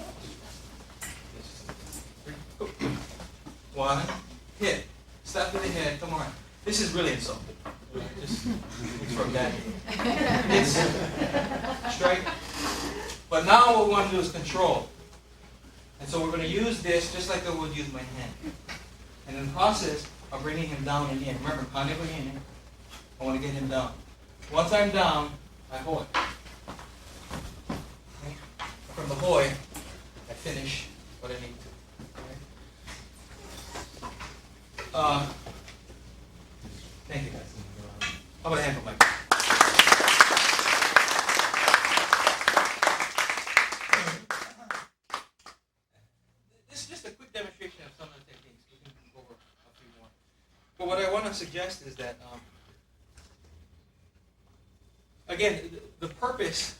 Speaker 3: One, hit. Step to the head, come on. This is really insulting. Just it's from that. It's strike. But now what we want to do is control. And so we're going to use this just like I would use my hand. And in the process of bringing him down and in. Remember, Kaihewalu, I want to get him down. Once I'm down, I hoi. Okay? From the hoi, I finish what I need to. Okay? Thank you guys. How about a hand for Mike? This is just a quick demonstration of some of the techniques. We can go over a few more. But what I want to suggest is that, again, the purpose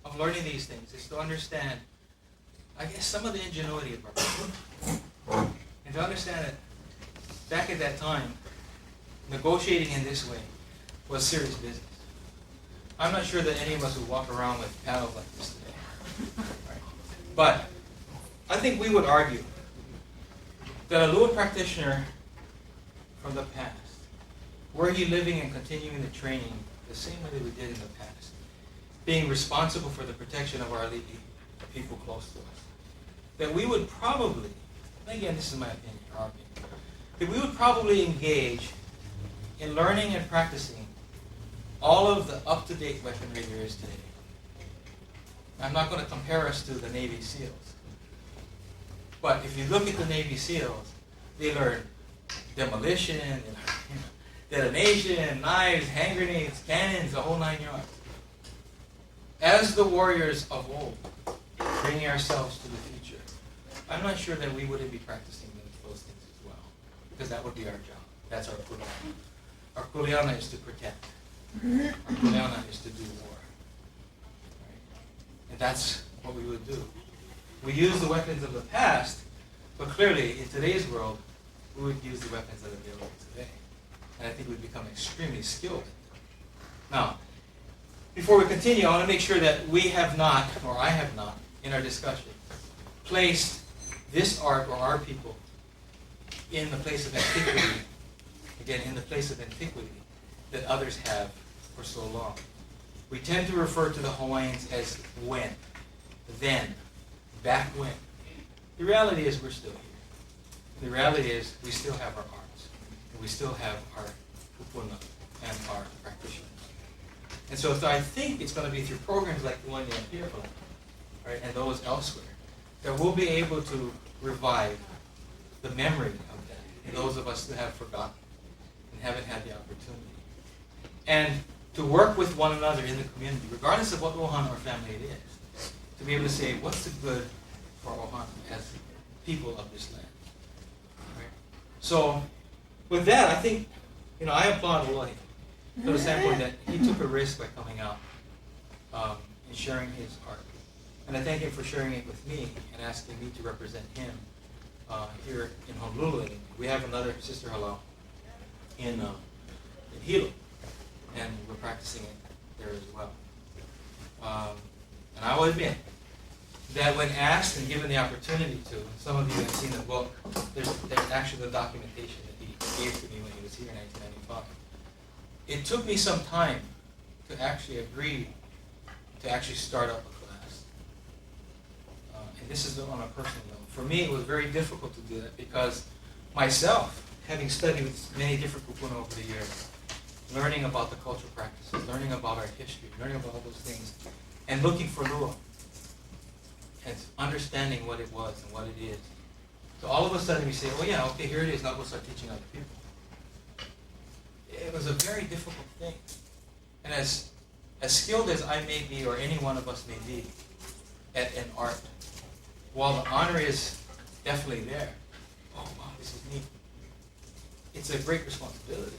Speaker 3: of learning these things is to understand, I guess, some of the ingenuity of our people. And to understand that back at that time, negotiating in this way was serious business. I'm not sure that any of us would walk around with paddles like this today. Right? But I think we would argue that a Lua practitioner from the past, were he living and continuing the training the same way that we did in the past, being responsible for the protection of our ʻaliʻi, the people close to us, that we would probably, and again, this is my opinion, our opinion, that we would probably engage in learning and practicing all of the up-to-date weaponry there is today. I'm not going to compare us to the Navy SEALs. But if you look at the Navy SEALs, they learn demolition, detonation, knives, hand grenades, cannons, the whole 9 yards. As the warriors of old, bringing ourselves to the future, I'm not sure that we wouldn't be practicing those things as well, because that would be our job. That's our kuleana. Our kuleana is to protect. Our kuleana is to do war. Right? And that's what we would do. We use the weapons of the past, but clearly in today's world, we would use the weapons that are available today. And I think we've become extremely skilled at them. Now, before we continue, I want to make sure that we have not, or I have not, in our discussion, placed this art or our people in the place of antiquity, again, in the place of antiquity that others have for so long. We tend to refer to the Hawaiians as when, then, back when. The reality is we're still here. The reality is we still have our arts, and we still have our kupuna and our practitioners. And so I think it's going to be through programs like the one you have here, right, and those elsewhere, that we'll be able to revive the memory of that in those of us who have forgotten and haven't had the opportunity. And to work with one another in the community, regardless of what ohana or family it is, to be able to say, what's the good for ohana as people of this land? Right? So, with that, I think, I applaud Aloha from the standpoint that he took a risk by coming out and sharing his art. And I thank him for sharing it with me and asking me to represent him here in Honolulu. We have another Sister Hālau in Hilo, and we're practicing it there as well. And I will admit that when asked and given the opportunity to, some of you have seen the book, there's actually the documentation that he gave to me when he was here in 1995. It took me some time to actually agree to actually start up a class. And this is on a personal note. For me, it was very difficult to do that because myself, having studied with many different kupuna over the years, learning about the cultural practices, learning about our history, learning about all those things, and looking for Lua, and understanding what it was and what it is. So all of a sudden we say, oh yeah, okay, here it is, now we'll start teaching other people. It was a very difficult thing. And as skilled as I may be, or any one of us may be, at an art, while the honor is definitely there, oh wow, this is neat, it's a great responsibility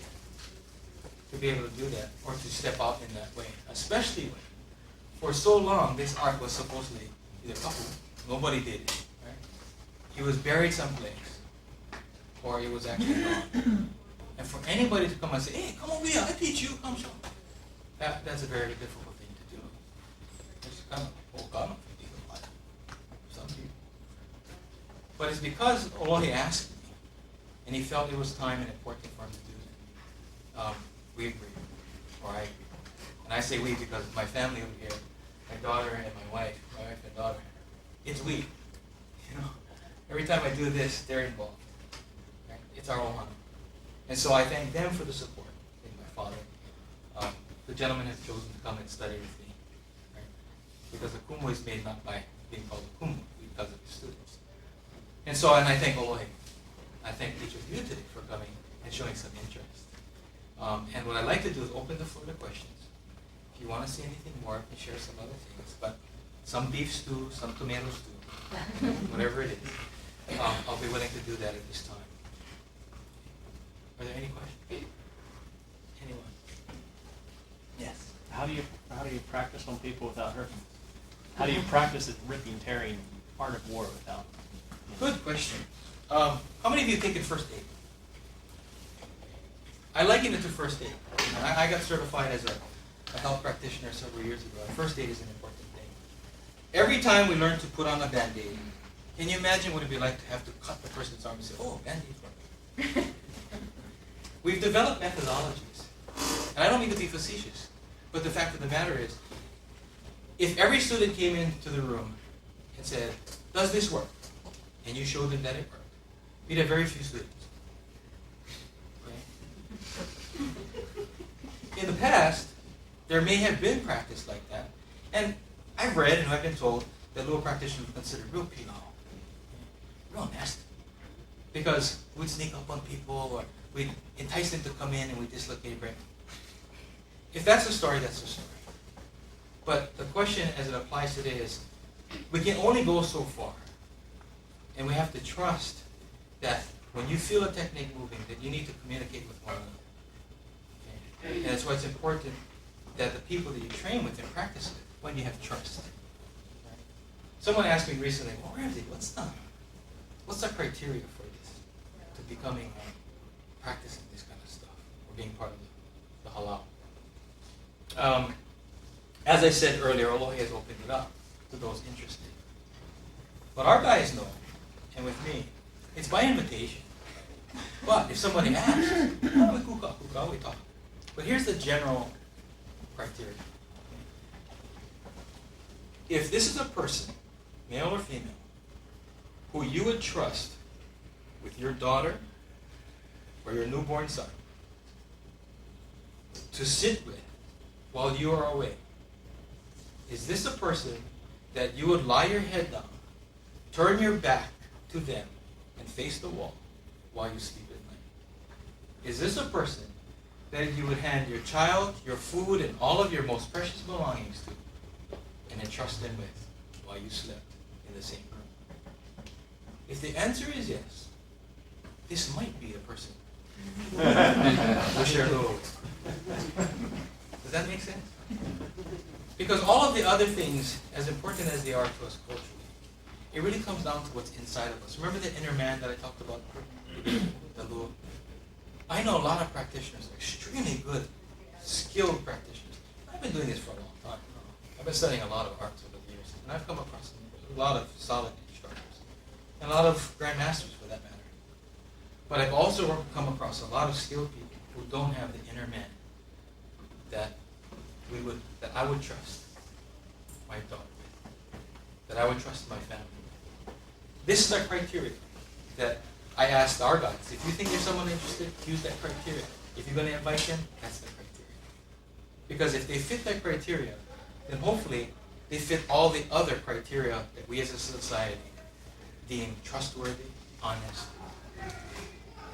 Speaker 3: to be able to do that, or to step out in that way. Especially when, for so long, this art was supposedly either couple, nobody did it, right? It was buried someplace, or it was actually gone. And for anybody to come and say, hey, come over here, I teach you, come show me. That's a very difficult thing to do. It's kind of, oh God, some people. But it's because ʻōlohe asked me, and he felt it was time and important for him to do that. We agreed, or I agreed. And I say we because my family over here, my daughter and my wife and daughter, it's we. Every time I do this, they're involved. Right? It's our ohana. And so I thank them for the support. And my father. The gentleman has chosen to come and study with me. Right? Because the kumu is made not by being called a kumu, because of the students. And I thank ʻōlohe. I thank each of you today for coming showing some interest. And what I'd like to do is open the floor to questions. If you want to see anything more, I can share some other things. But some beef stew, some tomato stew, whatever it is, I'll be willing to do that at this time. Are there any questions? Anyone? Yes.
Speaker 5: How do you practice on people without hurting? How do you practice the ripping, tearing art of war without?
Speaker 3: Good question. How many of you have taken first aid? I liken it to first aid. I got certified as a health practitioner several years ago. First aid is an important thing. Every time we learn to put on a Band-Aid, can you imagine what it would be like to have to cut the person's arm and say, oh, Band-Aid's working? We've developed methodologies. And I don't mean to be facetious, but the fact of the matter is, if every student came into the room and said, does this work? And you showed them that it worked, we'd have very few students. Okay? In the past, there may have been practice like that, and I've read and I've been told that Lua practitioners were considered real penal, real nasty, because we'd sneak up on people or we'd entice them to come in and we'd dislocate brain. If that's the story, that's the story. But the question as it applies today is, we can only go so far. And we have to trust that when you feel a technique moving, that you need to communicate with one another. Okay? And that's why it's important that the people that you train with and practice with, when you have trust. Right? Someone asked me recently, well, Ramsay, what's the criteria for this, to becoming, practicing this kind of stuff, or being part of the Hālau? As I said earlier, Aloha has opened it up to those interested. But our guys know, and with me, it's by invitation. But if somebody asks, we talk. But here's the general criteria. If this is a person, male or female, who you would trust with your daughter or your newborn son to sit with while you are away, is this a person that you would lie your head down, turn your back to them, and face the wall while you sleep at night? Is this a person that you would hand your child, your food, and all of your most precious belongings to, and entrust them with while you slept in the same room? If the answer is yes, this might be a person to share those. Does that make sense? Because all of the other things, as important as they are to us culturally, it really comes down to what's inside of us. Remember the inner man that I talked about, the Lua? I know a lot of practitioners, extremely good, skilled practitioners. I've been doing this for a long time. I've been studying a lot of arts over the years, and I've come across a lot of solid instructors, and a lot of grandmasters for that matter. But I've also come across a lot of skilled people who don't have the inner man that I would trust my daughter with, that I would trust my family with. This is our criteria that I asked our guys. If you think there's someone interested, use that criteria. If you're going to invite them, that's the criteria. Because if they fit that criteria, then hopefully they fit all the other criteria that we as a society deem trustworthy, honest,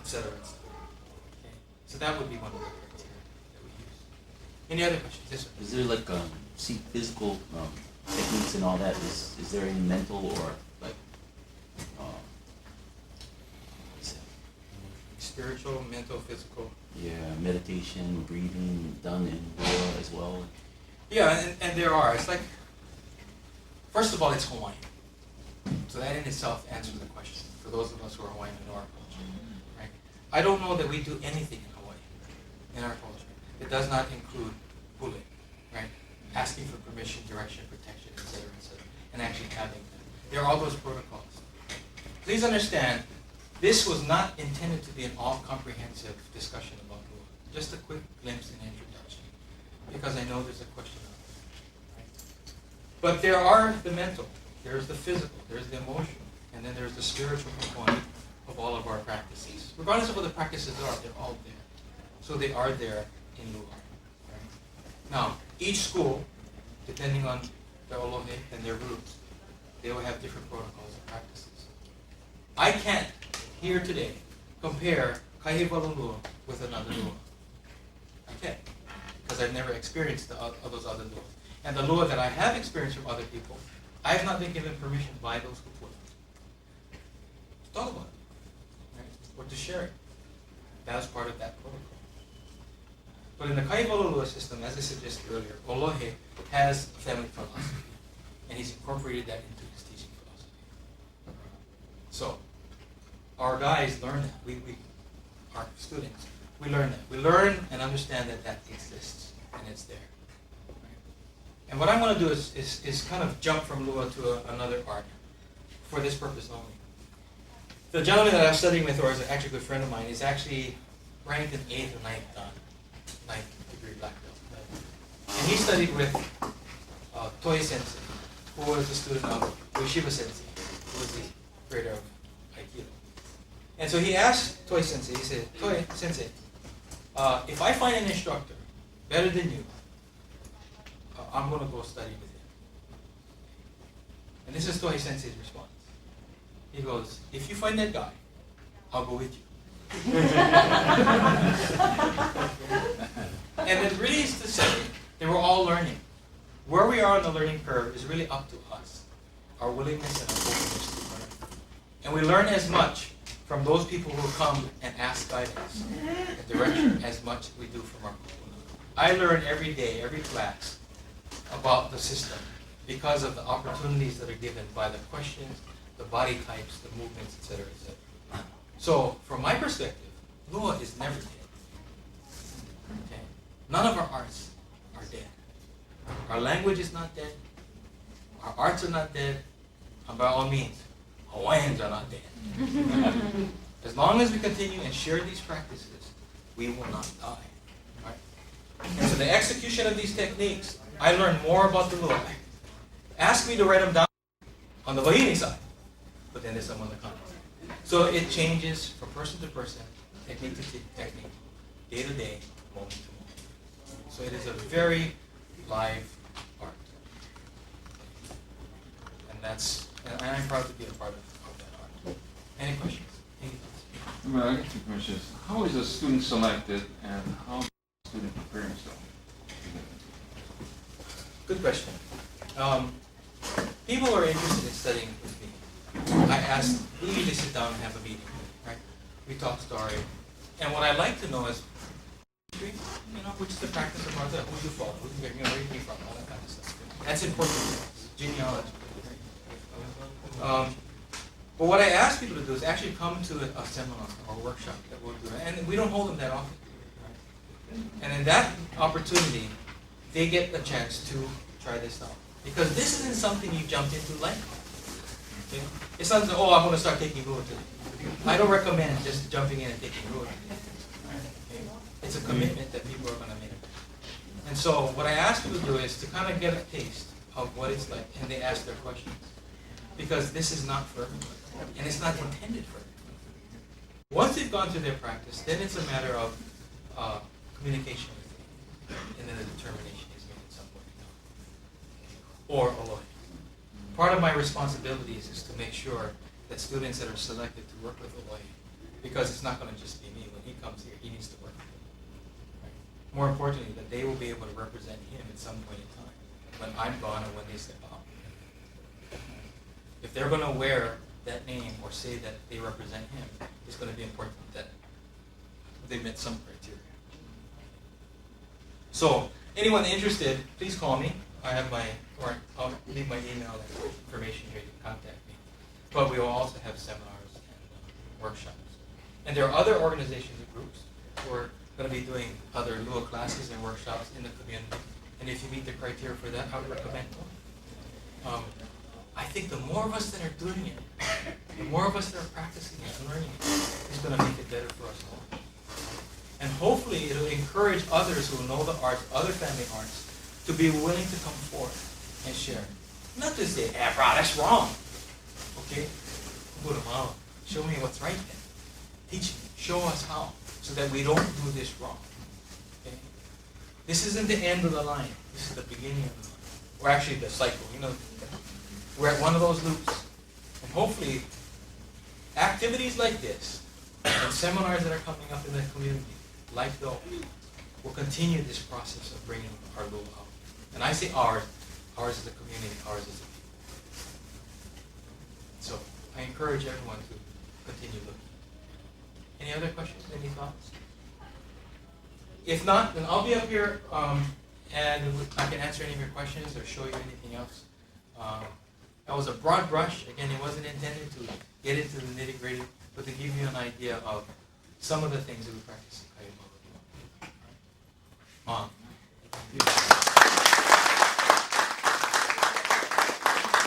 Speaker 3: etc. Okay? So that would be one of the criteria that we use. Any other questions? Yes, sir.
Speaker 6: Is there like physical techniques and all that? Is there any mental or like
Speaker 3: spiritual, mental, physical?
Speaker 6: Yeah, meditation, breathing done in Lua as well?
Speaker 3: Yeah, and there are. It's like, first of all, it's Hawaiian. So that in itself answers the question for those of us who are Hawaiian in our culture. Right? I don't know that we do anything in Hawaii, in our culture. It does not include pule, right? Asking for permission, direction, protection, etc., and actually having them. There are all those protocols. Please understand, this was not intended to be an all-comprehensive discussion about Lua. Just a quick glimpse and introduction, because I know there's a question out there. Right? But there are the mental, there's the physical, there's the emotional, and then there's the spiritual component of all of our practices. Regardless of what the practices are, they're all there. So they are there in Lua. Right? Now, each school, depending on their ʻōlohe and their roots, they will have different protocols and practices. I can't here today compare Kaihewalu Lua with another Lua. I can't, because I've never experienced those other Luas. And the Lua that I have experienced from other people, I have not been given permission by those who put it. To talk about it, right? Or to share it. That was part of that protocol. But in the Kaihewalu Lua system, as I suggested earlier, ʻōlohe has a family philosophy, and he's incorporated that into his teaching philosophy. So, our guys learn that. Our students, we learn that. We learn and understand that that exists, and it's there. Right? And what I'm going to do is kind of jump from Lua to another art for this purpose only. The gentleman that I'm studying with, or is actually a good friend of mine, is actually ranked in 8th or 9th degree black belt. And he studied with Toi Sensei, who was a student of Yoshiba Sensei, who was the creator of Aikido. And so he asked Toi Sensei, he said, Toi Sensei, if I find an instructor better than you, I'm going to go study with him. And this is Toi Sensei's response. He goes, if you find that guy, I'll go with you. And it really is to say that we're all learning. Where we are on the learning curve is really up to us, our willingness and our openness to learn. And we learn as much from those people who come and ask guidance and direction as much as we do from our kupuna. I learn every day, every class, about the system because of the opportunities that are given by the questions, the body types, the movements, etc., etc. So, from my perspective, Lua is never dead. Okay? None of our arts are dead. Our language is not dead. Our arts are not dead. And by all means, Hawaiians are not dead. As long as we continue and share these practices, we will not die. Right? And so the execution of these techniques, I learned more about the Lua. Ask me to write them down on the Wahine side, but then there's some on the content. So it changes from person to person, technique to technique, day to day, moment to moment. So it is a very live art. And I'm proud to be a part of that art. Any questions? Any thoughts?
Speaker 7: Well, I got two questions. How is a student selected and how does a student prepare himself?
Speaker 3: Good question. People are interested in studying with me. I ask, we usually sit down and have a meeting, right? We talk story. And what I like to know is, which is the practice of Martha, who you follow, where you came from, all that kind of stuff. That's important to us. Genealogy. But what I ask people to do is actually come to a seminar or a workshop that we'll do. And we don't hold them that often. Right? And in that opportunity, they get a chance to try this out. Because this isn't something you jumped into lightly. Okay? It's not that, I'm going to start taking Lua today. I don't recommend just jumping in and taking Lua today. Okay? It's a commitment that people are going to make. And so what I ask people to do is to kind of get a taste of what it's like, and they ask their questions. Because this is not for everyone, and it's not intended for everyone. Once they've gone through their practice, then it's a matter of communication with me, and then the determination is made at some point. Or ʻōlohe. Part of my responsibilities is to make sure that students that are selected to work with ʻōlohe, because it's not going to just be me. When he comes here, he needs to work with me. Right? More importantly, that they will be able to represent him at some point in time, when I'm gone and when they step out. If they're going to wear that name or say that they represent him, it's going to be important that they met some criteria. So, anyone interested, please call me. I have I'll leave my email and information here. You can contact me. But we will also have seminars and workshops. And there are other organizations and groups who are going to be doing other Lua classes and workshops in the community. And if you meet the criteria for that, I would recommend them. I think the more of us that are doing it, the more of us that are practicing it and learning it, is going to make it better for us all. And hopefully it'll encourage others who know the arts, other family arts, to be willing to come forward and share. Not to say, bro, that's wrong. Okay? Show me what's right then. Teach me. Show us how, so that we don't do this wrong. Okay? This isn't the end of the line. This is the beginning of the line. Or actually the cycle. We're at one of those loops. And hopefully, activities like this, and seminars that are coming up in the community, like the will continue this process of bringing our Lua out. And I say ours is the community, ours is the people. So I encourage everyone to continue looking. Any other questions? Any thoughts? If not, then I'll be up here and I can answer any of your questions or show you anything else. That was a broad brush. Again, it wasn't intended to get into the nitty-gritty, but to give you an idea of some of the things that we practice in Kaihewalu.